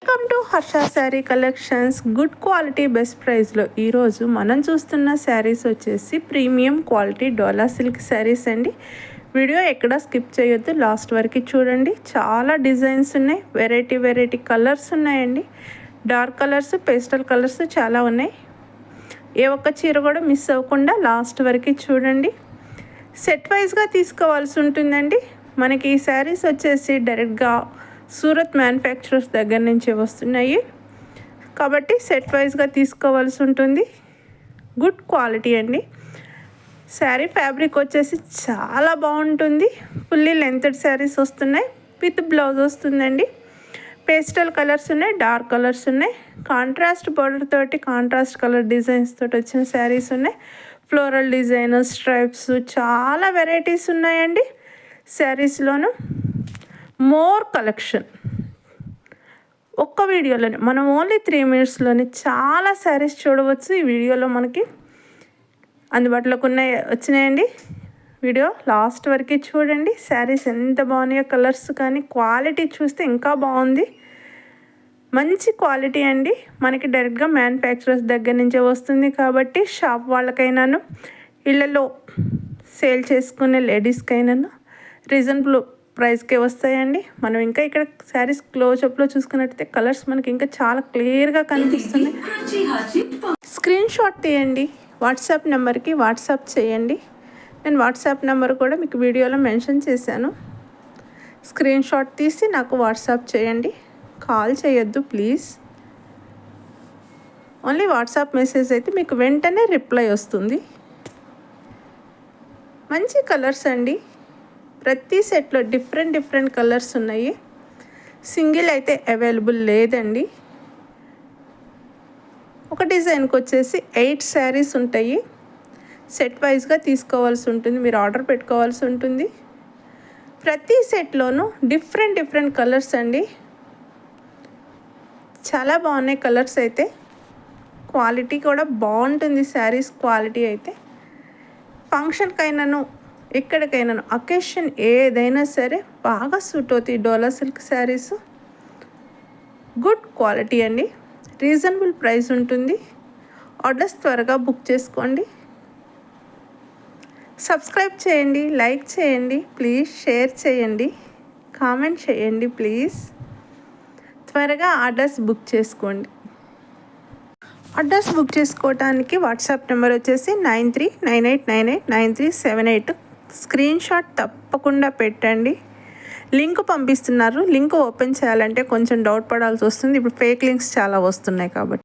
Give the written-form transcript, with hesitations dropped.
Welcome to Harsha sari collections. Good quality best ప్రైస్లో ఈరోజు మనం చూస్తున్న శారీస్ వచ్చేసి ప్రీమియం క్వాలిటీ డోలా సిల్క్ శారీస్ అండి. వీడియో ఎక్కడ స్కిప్ చేయొద్దు, లాస్ట్ వరకు చూడండి. చాలా డిజైన్స్ ఉన్నాయి, వెరైటీ కలర్స్ ఉన్నాయండి. డార్క్ కలర్స్, పేస్టల్ కలర్స్ చాలా ఉన్నాయి. ఏ ఒక్క చీర కూడా మిస్ అవ్వకుండా లాస్ట్ వరకు చూడండి. సెట్ వైజ్గా తీసుకోవాల్సి ఉంటుందండి. మనకి ఈ శారీస్ వచ్చేసి డైరెక్ట్గా సూరత్ మ్యానుఫ్యాక్చరర్స్ దగ్గర నుంచి వస్తున్నాయి కాబట్టి సెట్ వైజ్గా తీసుకోవాల్సి ఉంటుంది. గుడ్ క్వాలిటీ అండి. శారీ ఫ్యాబ్రిక్ వచ్చేసి చాలా బాగుంటుంది. ఫుల్లీ లెంతెడ్ శారీస్ వస్తున్నాయి, విత్ బ్లౌజ్ వస్తుందండి. పేస్టల్ కలర్స్ ఉన్నాయి, డార్క్ కలర్స్ ఉన్నాయి, కాంట్రాస్ట్ బార్డర్ తోటి కాంట్రాస్ట్ కలర్ డిజైన్స్ తోటి వచ్చిన శారీస్ ఉన్నాయి. ఫ్లోరల్ డిజైన్, స్ట్రైప్స్, చాలా వెరైటీస్ ఉన్నాయండి శారీస్లోను. మోర్ కలెక్షన్ ఒక్క వీడియోలోనే మనం ఓన్లీ 3 minutesలోనే చాలా శారీస్ చూడవచ్చు. ఈ వీడియోలో మనకి అందుబాటులోకి వచ్చినాయండి. వీడియో లాస్ట్ వరకు చూడండి. శారీస్ ఎంత బాగున్నాయో, కలర్స్ కానీ క్వాలిటీ చూస్తే ఇంకా బాగుంది. మంచి క్వాలిటీ అండి. మనకి డైరెక్ట్గా మ్యానుఫ్యాక్చరర్స్ దగ్గర నుంచే వస్తుంది కాబట్టి షాప్ వాళ్ళకైనాను, ఇళ్ళలో సేల్ చేసుకునే లేడీస్కైనాను రీజనబుల్ ప్రైస్కే వస్తాయండి. మనం ఇంకా ఇక్కడ శారీస్ క్లోజప్లో చూసుకున్నట్టయితే కలర్స్ మనకి ఇంకా చాలా క్లియర్గా కనిపిస్తుంది. స్క్రీన్ షాట్ తీయండి, వాట్సాప్ నెంబర్కి వాట్సాప్ చేయండి. నేను వాట్సాప్ నెంబర్ కూడా మీకు వీడియోలో మెన్షన్ చేశాను. స్క్రీన్ షాట్ తీసి నాకు వాట్సాప్ చేయండి, కాల్ చేయొద్దు ప్లీజ్. ఓన్లీ వాట్సాప్ మెసేజ్ అయితే మీకు వెంటనే రిప్లై వస్తుంది. మంచి కలర్స్ అండి. ప్రతి సెట్లో డిఫరెంట్ కలర్స్ ఉన్నాయి. సింగిల్ అయితే అవైలబుల్ లేదండి. ఒక డిజైన్కి వచ్చేసి 8 శారీస్ ఉంటాయి. సెట్ వైజ్గా తీసుకోవాల్సి ఉంటుంది, మీరు ఆర్డర్ పెట్టుకోవాల్సి ఉంటుంది. ప్రతి సెట్లోనూ డిఫరెంట్ కలర్స్ అండి. చాలా బాగున్నాయి కలర్స్ అయితే. క్వాలిటీ కూడా బాగుంటుంది శారీస్ క్వాలిటీ అయితే. ఫంక్షన్కైనాను, ఎక్కడికైనా అకేషన్ ఏదైనా సరే బాగా సూట్ అవుతాయి డోలా సిల్క్ శారీస్. గుడ్ క్వాలిటీ అండి. రీజనబుల్ ప్రైస్ ఉంటుంది. ఆర్డర్స్ త్వరగా బుక్ చేసుకోండి. సబ్స్క్రైబ్ చేయండి, లైక్ చేయండి ప్లీజ్, షేర్ చేయండి, కామెంట్ చేయండి ప్లీజ్. త్వరగా ఆర్డర్స్ బుక్ చేసుకోండి. ఆర్డర్స్ బుక్ చేసుకోవడానికి వాట్సాప్ నెంబర్ వచ్చేసి 9398989378. స్క్రీన్ షాట్ తప్పకుండా పెట్టండి. లింక్ పంపిస్తున్నారు. లింక్ ఓపెన్ చేయాలంటే కొంచెం డౌట్ పడాల్సి వస్తుంది. ఇప్పుడు ఫేక్ లింక్స్ చాలా వస్తున్నాయి కాబట్టి.